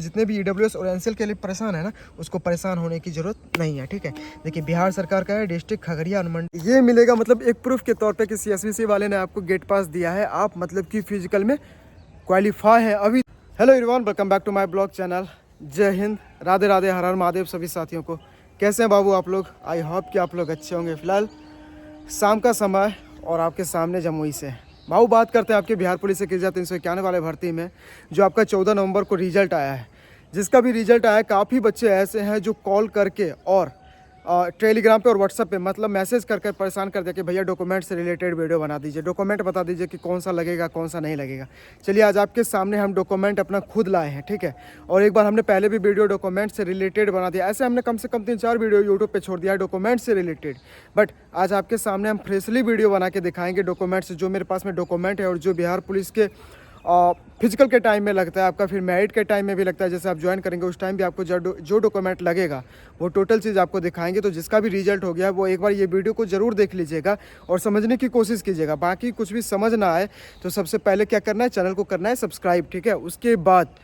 जितने भी ईडब्ल्यूएस और एनसीएल के लिए परेशान है ना, उसको परेशान होने की जरूरत नहीं है। ठीक है, देखिए बिहार सरकार का है, डिस्ट्रिक्ट खगड़िया अनुमंडल। ये मिलेगा मतलब एक प्रूफ के तौर पे कि सीएसबीसी वाले ने आपको गेट पास दिया है, आप मतलब कि फिजिकल में क्वालिफाई है अभी। Hello everyone, welcome back to my blog channel. Jai Hind, Radhe Radhe, हर हर महादेव सभी साथियों को। कैसे हैं बाबू आप लोग? आई होप कि आप लोग अच्छे होंगे। फिलहाल शाम का समय और आपके सामने जमुई से बाबू बात करते हैं आपके बिहार पुलिस से 391 वाले भर्ती में जो आपका 14 नवंबर को रिजल्ट आया है। जिसका भी रिजल्ट आया, काफ़ी बच्चे ऐसे हैं जो कॉल करके और टेलीग्राम पे और व्हाट्सएप पे मतलब मैसेज करके परेशान कर दिया कि भैया डॉक्यूमेंट से रिलेटेड वीडियो बना दीजिए, डॉक्यूमेंट बता दीजिए कि कौन सा लगेगा कौन सा नहीं लगेगा। चलिए आज आपके सामने हम डॉक्यूमेंट अपना खुद लाए हैं। ठीक है, और एक बार हमने पहले भी वीडियो डॉक्यूमेंट से रिलेटेड बना दिया, ऐसे हमने कम से कम 3-4 वीडियो यूट्यूब पे छोड़ दिया है डॉक्यूमेंट से रिलेटेड। बट आज आपके सामने हम फ्रेशली वीडियो बना के दिखाएंगे डॉक्यूमेंट से, जो मेरे पास में डॉक्यूमेंट है और जो बिहार पुलिस के फिजिकल के टाइम में लगता है आपका, फिर मेरिट के टाइम में भी लगता है। जैसे आप ज्वाइन करेंगे उस टाइम भी आपको जो डॉक्यूमेंट लगेगा वो टोटल चीज़ आपको दिखाएंगे। तो जिसका भी रिजल्ट हो गया वो एक बार ये वीडियो को ज़रूर देख लीजिएगा और समझने की कोशिश कीजिएगा। बाकी कुछ भी समझ ना आए तो सबसे पहले क्या करना है, चैनल को करना है सब्सक्राइब। ठीक है, उसके बाद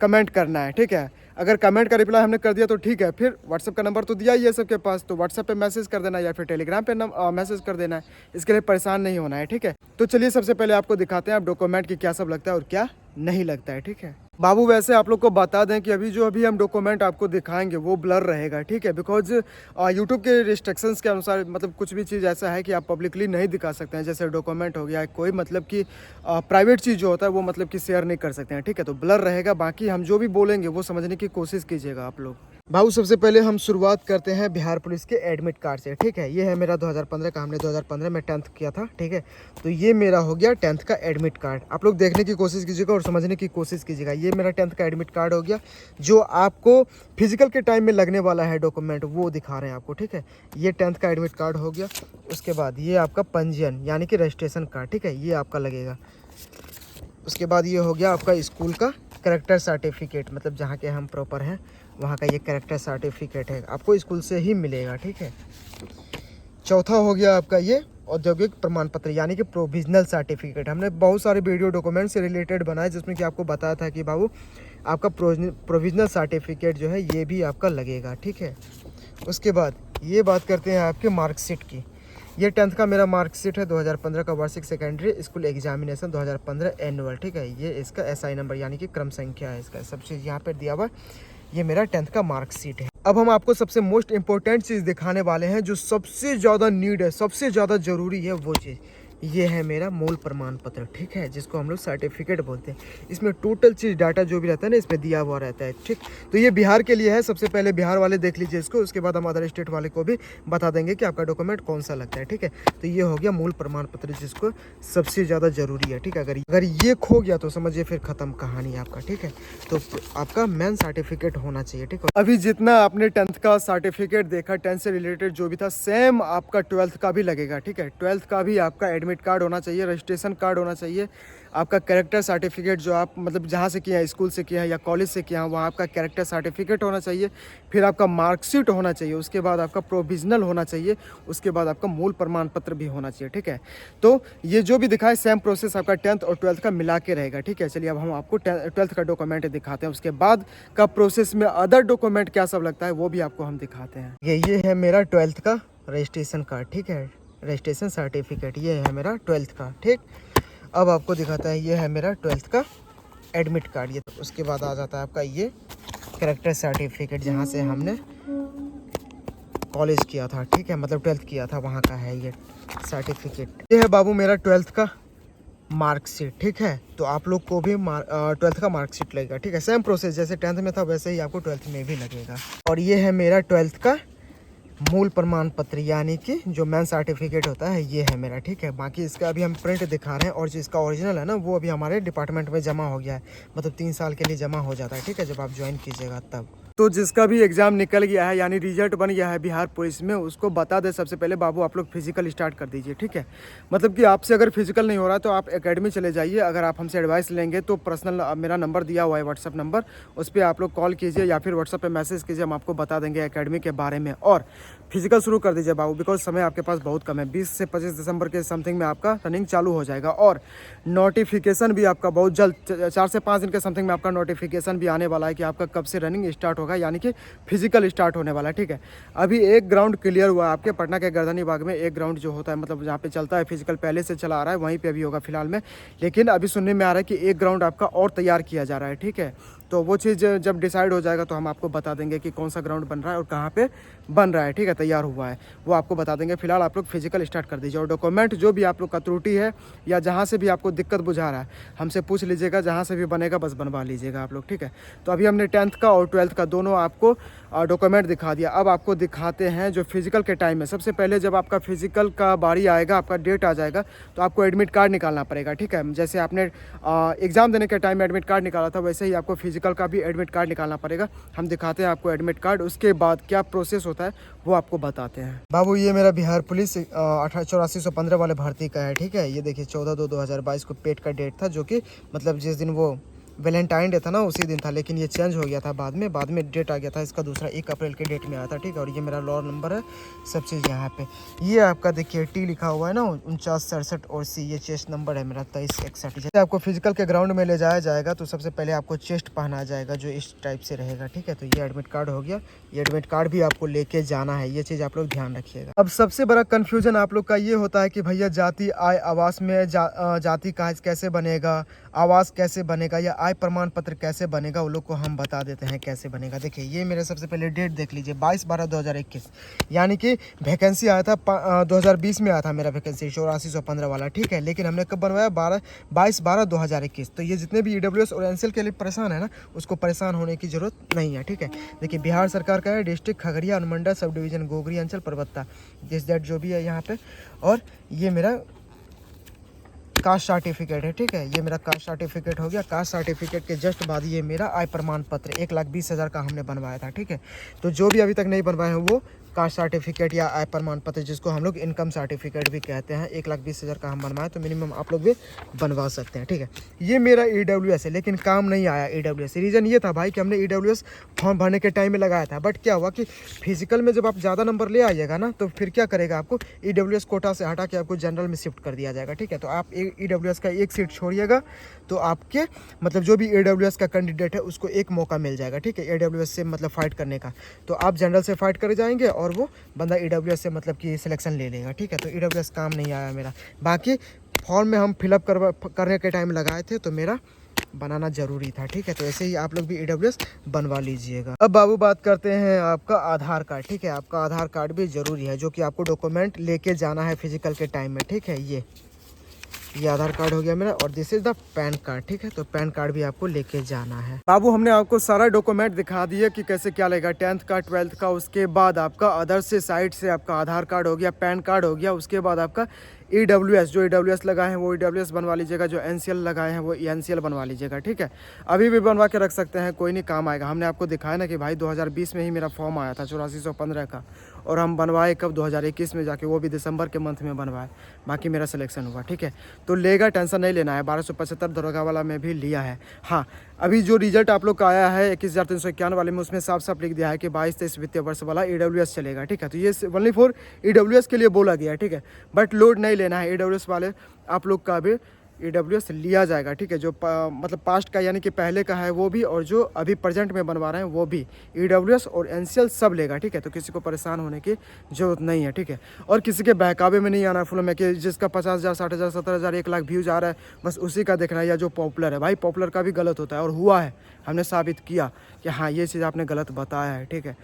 कमेंट करना है। ठीक है, अगर कमेंट का रिप्लाई हमने कर दिया तो ठीक है, फिर व्हाट्सएप का नंबर तो दिया ही है सबके पास, तो व्हाट्सएप पे मैसेज कर देना या फिर टेलीग्राम पे मैसेज कर देना है। इसके लिए परेशान नहीं होना है। ठीक है, तो चलिए सबसे पहले आपको दिखाते हैं आप डॉक्यूमेंट की क्या सब लगता है और क्या नहीं लगता है। ठीक है बाबू, वैसे आप लोग को बता दें कि अभी हम डॉक्यूमेंट आपको दिखाएंगे वो ब्लर रहेगा। ठीक है, बिकॉज यूट्यूब के रिस्ट्रिक्शंस के अनुसार मतलब कुछ भी चीज़ ऐसा है कि आप पब्लिकली नहीं दिखा सकते हैं। जैसे डॉक्यूमेंट हो गया, कोई मतलब कि प्राइवेट चीज़ जो होता है वो मतलब कि शेयर नहीं कर सकते हैं। ठीक है, तो ब्लर रहेगा। बाकी हम जो भी बोलेंगे वो समझने की कोशिश कीजिएगा आप लोग। भाऊ सबसे पहले हम शुरुआत करते हैं बिहार पुलिस के एडमिट कार्ड से। ठीक है, ये है मेरा 2015 का, हमने 2015 में 10th किया था। ठीक है, तो ये मेरा हो गया 10th का एडमिट कार्ड। आप लोग देखने की कोशिश कीजिएगा और समझने की कोशिश कीजिएगा। ये मेरा 10th का एडमिट कार्ड हो गया, जो आपको फिजिकल के टाइम में लगने वाला है डॉक्यूमेंट वो दिखा रहे हैं आपको। ठीक है, ये 10th का एडमिट कार्ड हो गया। उसके बाद ये आपका पंजीयन यानी कि रजिस्ट्रेशन कार्ड। ठीक है, ये आपका लगेगा। उसके बाद ये हो गया आपका स्कूल का कैरेक्टर सर्टिफिकेट, मतलब जहाँ के हम प्रॉपर हैं वहाँ का ये कैरेक्टर सर्टिफिकेट है, आपको स्कूल से ही मिलेगा। ठीक है, चौथा हो गया आपका ये औद्योगिक प्रमाण पत्र यानी कि प्रोविजनल सर्टिफिकेट। हमने बहुत सारे वीडियो डॉक्यूमेंट से रिलेटेड बनाए जिसमें कि आपको बताया था कि बाबू आपका प्रोविजनल सर्टिफिकेट जो है ये भी आपका लगेगा। ठीक है, उसके बाद ये बात करते हैं आपके मार्कशीट की। ये 10th का मेरा मार्कशीट है, 2015 का वार्षिक सेकेंडरी स्कूल एग्जामिनेशन 2015 एनुअल। ठीक है, ये इसका एसआई नंबर यानी कि क्रम संख्या है, इसका सब चीज़ यहाँ पर दिया हुआ। ये मेरा 10th का मार्कशीट है। अब हम आपको सबसे मोस्ट इंपॉर्टेंट चीज़ दिखाने वाले हैं, जो सबसे ज़्यादा नीड है, सबसे ज़्यादा ज़रूरी है वो चीज़। ये है मेरा मूल प्रमाण पत्र। ठीक है, जिसको हम लोग सर्टिफिकेट बोलते हैं। इसमें टोटल चीज़ डाटा जो भी रहता है ना इसमें दिया हुआ रहता है। ठीक, तो ये बिहार के लिए है। सबसे पहले बिहार वाले देख लीजिए इसको, उसके बाद हम अदर स्टेट वाले को भी बता देंगे कि आपका डॉक्यूमेंट कौन सा लगता है। ठीक है, तो ये हो गया मूल प्रमाण पत्र, जिसको सबसे ज़्यादा ज़रूरी है। ठीक है, अगर ये खो गया तो समझिए फिर ख़त्म कहानी आपका। ठीक है, तो आपका मेन सर्टिफिकेट होना चाहिए। ठीक है, अभी जितना आपने 10th का सर्टिफिकेट देखा, 10th से रिलेटेड जो भी था, सेम आपका 12th का भी लगेगा। ठीक है, 12th का भी आपका एडमिट कार्ड होना चाहिए, रजिस्ट्रेशन कार्ड होना चाहिए, आपका कैरेक्टर सर्टिफिकेट जो आप मतलब जहाँ से किया है, स्कूल से किया है या कॉलेज से किया है, वहाँ आपका कैरेक्टर सर्टिफिकेट होना चाहिए। फिर आपका मार्कशीट होना चाहिए, उसके बाद आपका प्रोविजनल होना चाहिए, उसके बाद आपका मूल प्रमाण पत्र भी होना चाहिए। ठीक है, तो ये जो भी दिखाए सेम प्रोसेस आपका 10th और 12th का मिला के रहेगा। ठीक है, चलिए अब हम आपको 12th का डॉक्यूमेंट दिखाते हैं। उसके बाद का प्रोसेस में अदर डॉक्यूमेंट क्या सब लगता है वो भी आपको हम दिखाते हैं। ये है मेरा 12th का रजिस्ट्रेशन कार्ड। ठीक है, रजिस्ट्रेशन सर्टिफिकेट ये है मेरा 12th का। ठीक, अब आपको दिखाता है ये है मेरा 12th का एडमिट कार्ड। ये तो उसके बाद आ जाता है आपका ये कैरेक्टर सर्टिफिकेट, जहाँ से हमने कॉलेज किया था। ठीक है, मतलब 12th किया था वहाँ का है ये सर्टिफिकेट। ये है बाबू मेरा 12th का मार्कशीट। ठीक है, तो आप लोग को भी 12th का मार्कशीट लगेगा। ठीक है, सेम प्रोसेस जैसे 10th में था वैसे ही आपको 12th में भी लगेगा। और ये है मेरा 12th का मूल प्रमाण पत्र यानी कि जो मेन सर्टिफिकेट होता है ये है मेरा। ठीक है, बाकी इसका अभी हम प्रिंट दिखा रहे हैं और जो इसका ओरिजिनल है ना वो अभी हमारे डिपार्टमेंट में जमा हो गया है, मतलब 3 साल के लिए जमा हो जाता है। ठीक है, जब आप ज्वाइन कीजिएगा तब। तो जिसका भी एग्ज़ाम निकल गया है यानी रिजल्ट बन गया है बिहार पुलिस में, उसको बता दें सबसे पहले बाबू आप लोग फिजिकल स्टार्ट कर दीजिए, ठीक है। मतलब कि आपसे अगर फिजिकल नहीं हो रहा तो आप एकेडमी चले जाइए। अगर आप हमसे एडवाइस लेंगे तो पर्सनल मेरा नंबर दिया हुआ है व्हाट्सअप नंबर, उस पर आप लोग कॉल कीजिए या फिर व्हाट्सअप पे मैसेज कीजिए, हम आपको बता देंगे एकेडमी के बारे में। और फिजिकल शुरू कर दीजिए बाबू, बिकॉज समय आपके पास बहुत कम है। 20 से 25 दिसंबर के समथिंग में आपका रनिंग चालू हो जाएगा और नोटिफिकेशन भी आपका बहुत जल्द 4 से 5 दिन के समथिंग में आपका नोटिफिकेशन भी आने वाला है कि आपका कब से रनिंग स्टार्ट होगा, यानी कि फिजिकल स्टार्ट होने वाला है, ठीक है। अभी एक ग्राउंड क्लियर हुआ है आपके पटना के गर्दनी बाग में। एक ग्राउंड जो होता है मतलब जहाँ पे चलता है फिजिकल पहले से चला आ रहा है, वहीं पे अभी होगा फिलहाल में। लेकिन अभी सुनने में आ रहा है कि एक ग्राउंड आपका और तैयार किया जा रहा है, ठीक है। तो वो चीज़ जब डिसाइड हो जाएगा तो हम आपको बता देंगे कि कौन सा ग्राउंड बन रहा है और कहाँ पे बन रहा है, ठीक है, तैयार हुआ है, वो आपको बता देंगे। फिलहाल आप लोग फिजिकल स्टार्ट कर दीजिए और डॉक्यूमेंट जो भी आप लोग का त्रुटि है या जहाँ से भी आपको दिक्कत बुझा रहा है हमसे पूछ लीजिएगा, जहाँ से भी बनेगा बस बनवा लीजिएगा आप लोग, ठीक है। तो अभी हमने 10th का और 12th का दोनों आपको डॉक्यूमेंट दिखा दिया। अब आपको दिखाते हैं जो फिजिकल के टाइम में। सबसे पहले जब आपका फिजिकल का बारी आएगा, आपका डेट आ जाएगा, तो आपको एडमिट कार्ड निकालना पड़ेगा, ठीक है। जैसे आपने एग्ज़ाम देने के टाइम में एडमिट कार्ड निकाला था, वैसे ही आपको फिजिकल का भी एडमिट कार्ड निकालना पड़ेगा। हम दिखाते हैं आपको एडमिट कार्ड, उसके बाद क्या प्रोसेस होता है वो आपको बताते हैं। बाबू ये मेरा बिहार पुलिस 8415 वाले भर्ती का है, ठीक है। ये देखिए 14/2/2022 को पेट का डेट था, जो कि मतलब जिस दिन वो वैलेंटाइन डे था ना उसी दिन था, लेकिन ये चेंज हो गया था बाद में डेट आ गया था इसका दूसरा 1 अप्रैल के डेट में आया था, ठीक है। और ये मेरा लॉ नंबर है, सब चीज़ यहाँ पे। ये आपका देखिए टी लिखा हुआ है ना 4967 और सी, ये चेस्ट नंबर है मेरा 2361। जैसे आपको फिजिकल के ग्राउंड में ले जाया जाएगा तो सबसे पहले आपको चेस्ट पहना जाएगा जो इस टाइप से रहेगा, ठीक है। तो ये एडमिट कार्ड हो गया, ये एडमिट कार्ड भी आपको लेके जाना है, ये चीज़ आप लोग ध्यान रखिएगा। अब सबसे बड़ा कन्फ्यूजन आप लोग का ये होता है कि भैया जाति आय आवास में जाति का कैसे बनेगा, आवास कैसे बनेगा या आय प्रमाण पत्र कैसे बनेगा, वो लोग को हम बता देते हैं कैसे बनेगा। देखिए ये मेरे सबसे पहले डेट देख लीजिए 22/12/2021, यानी कि वैकेंसी आया था 2020 में आया था मेरा वैकेंसी 8415 वाला, ठीक है। लेकिन हमने कब बनवाया 22/12/2021। तो ये जितने भी EWS और NCL के लिए परेशान है ना, उसको परेशान होने की जरूरत नहीं है, ठीक है। देखिए बिहार सरकार का है, डिस्ट्रिक्ट खगड़िया अनुमंडल सब डिवीजन गोगरी अंचल परबत्ता दिस दैट जो भी है यहाँ पे। और ये मेरा कास्ट सर्टिफिकेट है, ठीक है। ये मेरा कास्ट सर्टिफिकेट हो गया। कास्ट सर्टिफिकेट के जस्ट बाद ये मेरा आय प्रमाण पत्र 1,20,000 का हमने बनवाया था, ठीक है। तो जो भी अभी तक नहीं बनवाए हैं वो कास्ट सर्टिफिकेट या आय प्रमाण पत्र, जिसको हम लोग इनकम सर्टिफिकेट भी कहते हैं, 1,20,000 का हम बनवाए, तो मिनिमम आप लोग भी बनवा सकते हैं, ठीक है। ये मेरा EWS है, लेकिन काम नहीं आया EWS। रीज़न ये था भाई कि हमने EWS फॉर्म भरने के टाइम में लगाया था, बट क्या हुआ कि फिजिकल में जब आप ज़्यादा नंबर ले आइएगा ना तो फिर क्या करेगा, आपको EWS कोटा से हटा के आपको जनरल में शिफ्ट कर दिया जाएगा, ठीक है। तो आप EWS का एक सीट छोड़िएगा तो आपके मतलब जो भी EWS का कैंडिडेट है उसको एक मौका मिल जाएगा, ठीक है, EWS से मतलब फाइट करने का। तो आप जनरल से फाइट कर जाएंगे और वो बंदा EWS से मतलब कि सिलेक्शन ले लेगा, ठीक है। तो EWS काम नहीं आया मेरा। बाकी फॉर्म में हम फिलअप करने के टाइम लगाए थे तो मेरा बनाना जरूरी था, ठीक है। तो ऐसे ही आप लोग भी EWS बनवा लीजिएगा। अब बाबू बात करते हैं आपका आधार कार्ड, ठीक है। आपका आधार कार्ड भी जरूरी है, जो कि आपको डॉक्यूमेंट लेके जाना है फिजिकल के टाइम में, ठीक है। ये आधार कार्ड हो गया मेरा और this is the pan card, ठीक है। तो पैन कार्ड भी आपको लेके जाना है। बाबू हमने आपको सारा डॉक्यूमेंट दिखा दिया कि कैसे क्या लगेगा, 10th का 12th का। उसके बाद आपका अदर से साइड से आपका आधार कार्ड हो गया, पैन कार्ड हो गया। उसके बाद आपका EWS, जो EWS लगाए हैं वो EWS बनवा लीजिएगा, जो NCL लगाए हैं वो NCL बनवा लीजिएगा, ठीक है। अभी भी बनवा के रख सकते हैं, कोई नहीं, काम आएगा। हमने आपको दिखाया ना कि भाई 2020 में ही मेरा फॉर्म आया था 8415 का, और हम बनवाए कब 2021 में जाके, वो भी दिसंबर के मंथ में बनवाए। बाकी मेरा सिलेक्शन हुआ, ठीक है। तो लेगा, टेंशन नहीं लेना है। 1275 दरोगा वाला में भी लिया है। हाँ, अभी जो रिजल्ट आप लोग का आया है 21,351 वाले में, उसमें साफ साफ लिख दिया है कि 22-23 वित्तीय वर्ष वाला EWS चलेगा, ठीक है। तो ये ओनली फॉर EWS के लिए बोला गया है, ठीक है। बट लोड नहीं लेना है, EWS वाले आप लोग का भी EWS लिया जाएगा, ठीक है। जो मतलब पास्ट का यानी कि पहले का है वो भी, और जो अभी प्रेजेंट में बनवा रहे हैं वो भी, EWS और NCL सब लेगा, ठीक है। तो किसी को परेशान होने की जरूरत नहीं है, ठीक है। और किसी के बहकावे में नहीं आना फुल में कि जिसका 50,000 60,000 70,000 1 लाख व्यूज आ रहा है बस उसी का देखना है, या जो पॉपुलर है। भाई पॉपुलर का भी गलत होता है और हुआ है, हमने साबित किया कि हाँ ये चीज़ आपने गलत बताया है, ठीक है।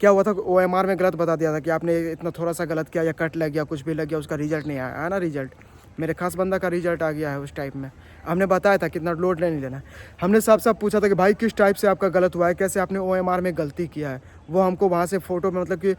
क्या हुआ था, OMR में गलत बता दिया था कि आपने इतना थोड़ा सा गलत किया या कट लग गया, कुछ भी लग गया, उसका रिजल्ट नहीं आया ना। रिजल्ट मेरे खास बंदा का रिजल्ट आ गया है उस टाइप में। हमने बताया था कितना लोड नहीं लेना है। हमने साफ साफ पूछा था कि भाई किस टाइप से आपका गलत हुआ है, कैसे आपने OMR में गलती किया है, वो हमको वहाँ से फ़ोटो में मतलब कि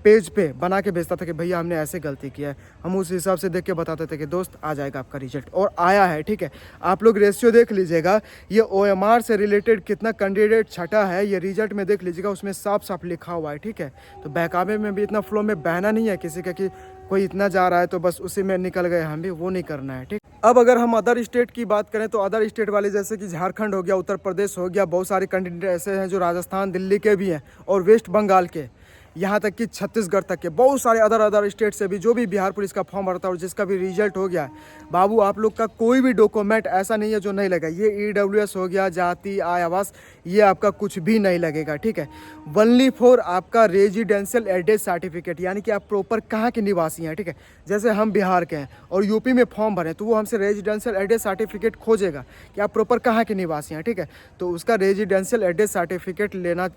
पेज पे बना के भेजता था कि भैया हमने ऐसे गलती किया है। हम उस हिसाब से देख के बताते थे कि दोस्त आ जाएगा आपका रिजल्ट, और आया है। ठीक है, आप लोग रेशियो देख लीजिएगा, ये OMR से रिलेटेड कितना कैंडिडेट छटा है ये रिजल्ट में देख लीजिएगा, उसमें साफ साफ लिखा हुआ है। ठीक है, तो बहकावे में भी इतना फ्लो में बहना नहीं है किसी का कि कोई इतना जा रहा है तो बस उसी में निकल गए, हम भी वो नहीं करना है। ठीक, अब अगर हम अदर स्टेट की बात करें तो अदर स्टेट वाले जैसे कि झारखंड हो गया, उत्तर प्रदेश हो गया, बहुत सारे कैंडिडेट ऐसे हैं जो राजस्थान दिल्ली के भी हैं और वेस्ट बंगाल के, यहाँ तक कि छत्तीसगढ़ तक के बहुत सारे अदर स्टेट से भी जो भी बिहार पुलिस का फॉर्म भरता है और जिसका भी रिजल्ट हो गया बाबू, आप लोग का कोई भी डॉक्यूमेंट ऐसा नहीं है जो नहीं लगेगा। ये EWS हो गया, जाति, आय, आवास, ये आपका कुछ भी नहीं लगेगा। ठीक है, ओनली फॉर आपका रेजिडेंशियल एड्रेस सर्टिफिकेट, यानी कि आप प्रॉपर कहाँ के निवासी हैं। ठीक है, जैसे हम बिहार के हैं और यूपी में फॉर्म भरें तो वो हमसे रेजिडेंशियल एड्रेस सर्टिफिकेट खोजेगा कि आप प्रॉपर कहाँ के निवासी हैं। ठीक है, तो उसका रेजिडेंशियल एड्रेस सर्टिफिकेट लेना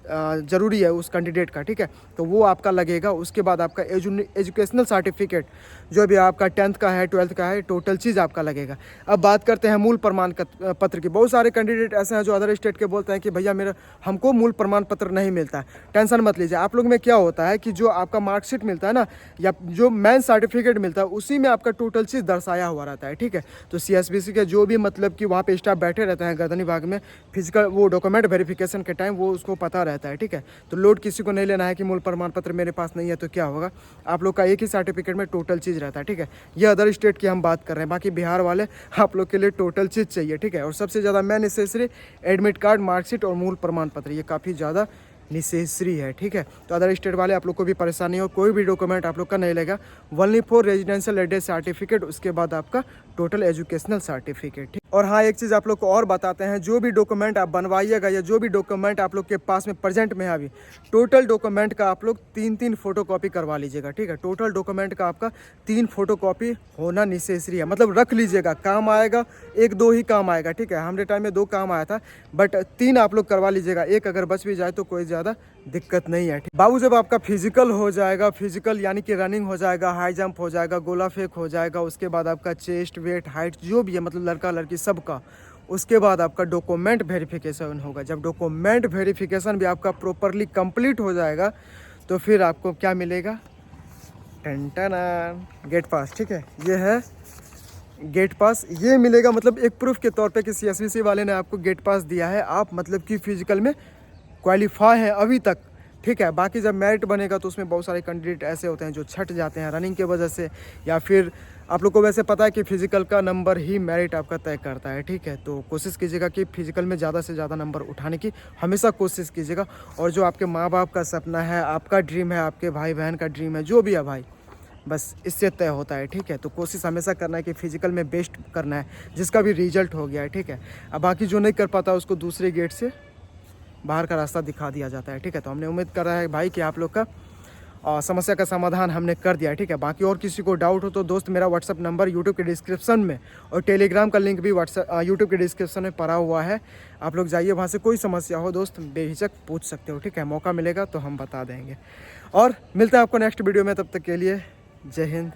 ज़रूरी है उस कैंडिडेट का। ठीक है, तो वो आपका लगेगा। उसके बाद आपका एजुकेशनल सर्टिफिकेट जो भी आपका 10th का है, 12th का है, टोटल चीज़ आपका लगेगा। अब बात करते हैं मूल प्रमाण पत्र की। बहुत सारे कैंडिडेट ऐसे हैं जो अदर स्टेट के बोलते हैं कि भैया मेरा हमको मूल प्रमाण पत्र नहीं मिलता है। टेंशन मत लीजिए, आप लोग में क्या होता है कि जो आपका मार्कशीट मिलता है ना, या जो मेन सर्टिफिकेट मिलता है, उसी में आपका टोटल चीज़ दर्शाया हुआ रहता है। ठीक है, तो CSBC के जो भी मतलब कि वहाँ पे स्टाफ बैठे रहते हैं गर्दनी भाग में, फिजिकल वो डॉक्यूमेंट वेरिफिकेशन के टाइम वो उसको पता रहता है। ठीक है, तो लोड किसी को नहीं लेना है कि मूल प्रमाण पत्र मेरे पास नहीं है तो क्या होगा, आप लोग का एक ही सर्टिफिकेट में टोटल चीज़ रहता है। ठीक है, ये अदर स्टेट की हम बात कर रहे हैं, बाकी बिहार वाले आप लोग के लिए टोटल चीज़ चाहिए। ठीक है, और सबसे ज़्यादा main necessary admit card, marksheet और मूल प्रमाण पत्र, ये काफ़ी ज़्यादा नेसेसरी है। ठीक है, तो अदर स्टेट वाले आप लोग को भी परेशानी हो, कोई भी डॉक्यूमेंट आप लोग का नहीं लगेगा, only for residential address certificate, उसके बाद आपका टोटल एजुकेशनल सर्टिफिकेट। और हाँ, एक चीज़ आप लोग को और बताते हैं, जो भी डॉक्यूमेंट आप बनवाइएगा या जो भी डॉक्यूमेंट आप लोग के पास में प्रेजेंट में है अभी, टोटल डॉक्यूमेंट का आप लोग 3 फोटोकॉपी करवा लीजिएगा। ठीक है, टोटल डॉक्यूमेंट का आपका 3 फोटोकॉपी होना नेसेसरी है, मतलब रख लीजिएगा, काम आएगा 1-2 ही काम आएगा। ठीक है, हमारे टाइम में 2 काम आया था, बट 3 आप लोग करवा लीजिएगा, एक अगर बच भी जाए तो कोई ज़्यादा दिक्कत नहीं है। बाबू, जब आपका फिजिकल हो जाएगा, फिजिकल यानी कि रनिंग हो जाएगा, हाई जंप हो जाएगा, गोला फेंक हो जाएगा, उसके बाद आपका चेस्ट, वेट, हाइट जो भी है, मतलब लड़का लड़की सबका, उसके बाद आपका डॉक्यूमेंट वेरिफिकेशन होगा। जब डॉक्यूमेंट वेरिफिकेशन भी आपका प्रॉपरली कंप्लीट हो जाएगा तो फिर आपको क्या मिलेगा, टन गेट पास। ठीक है, ये है गेट पास, ये मिलेगा मतलब एक प्रूफ के तौर पे कि CSBC वाले ने आपको गेट पास दिया है, आप मतलब कि फिजिकल में क्वालिफाई है अभी तक। ठीक है, बाकी जब मेरिट बनेगा तो उसमें बहुत सारे कैंडिडेट ऐसे होते हैं जो छट जाते हैं रनिंग के वजह से, या फिर आप लोग को वैसे पता है कि फिजिकल का नंबर ही मेरिट आपका तय करता है। ठीक है, तो कोशिश कीजिएगा कि फिजिकल में ज़्यादा से ज़्यादा नंबर उठाने की हमेशा कोशिश कीजिएगा। और जो आपके माँ बाप का सपना है, आपका ड्रीम है, आपके भाई बहन का ड्रीम है, जो भी है भाई, बस इससे तय होता है। ठीक है, तो कोशिश हमेशा करना है कि फिजिकल में बेस्ट करना है, जिसका भी रिजल्ट हो गया है। ठीक है, अब बाकी जो नहीं कर पाता उसको दूसरे गेट से बाहर का रास्ता दिखा दिया जाता है। ठीक है, तो हमने उम्मीद कर रहा है भाई कि आप लोग का समस्या का समाधान हमने कर दिया है। ठीक है, बाकी और किसी को डाउट हो तो दोस्त मेरा व्हाट्सअप नंबर यूट्यूब के डिस्क्रिप्शन में और टेलीग्राम का लिंक भी यूट्यूब के डिस्क्रिप्शन में पड़ा हुआ है, आप लोग जाइए, वहाँ से कोई समस्या हो दोस्त बेहिचक पूछ सकते हो। ठीक है, मौका मिलेगा तो हम बता देंगे। और मिलते हैं आपको नेक्स्ट वीडियो में, तब तक के लिए जय हिंद।